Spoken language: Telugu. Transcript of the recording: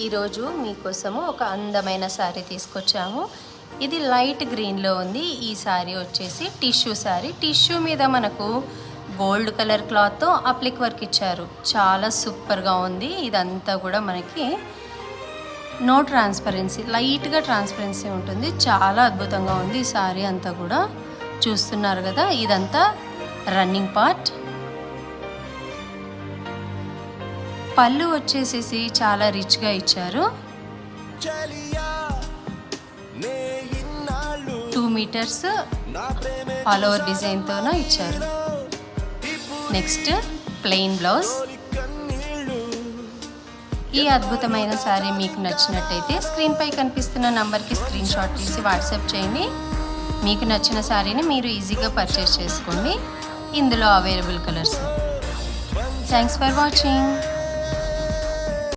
ఈరోజు మీకోసము ఒక అందమైన శారీ తీసుకొచ్చాము. ఇది లైట్ గ్రీన్లో ఉంది. ఈ శారీ వచ్చేసి టిష్యూ శారీ. టిష్యూ మీద మనకు గోల్డ్ కలర్ క్లాత్తో అప్లిక్ వర్క్ ఇచ్చారు. చాలా సూపర్గా ఉంది. ఇదంతా కూడా మనకి నో ట్రాన్స్పరెన్సీ, లైట్గా ట్రాన్స్పరెన్సీ ఉంటుంది. చాలా అద్భుతంగా ఉంది ఈ శారీ అంతా కూడా. చూస్తున్నారు కదా, ఇదంతా రన్నింగ్ పార్ట్. పళ్ళు వచ్చేసేసి చాలా రిచ్గా ఇచ్చారు. 2 మీటర్స్ ఆల్ ఓవర్ డిజైన్తోనే ఇచ్చారు. Next plain blouse. ఈ అద్భుతమైన శారీ మీకు నచ్చినట్టయితే స్క్రీన్పై కనిపిస్తున్న నంబర్కి స్క్రీన్ షాట్ తీసి వాట్సాప్ చేయండి. మీకు నచ్చిన శారీని మీరు ఈజీగా పర్చేస్ చేసుకోండి. ఇందులో available colours. Thanks for watching.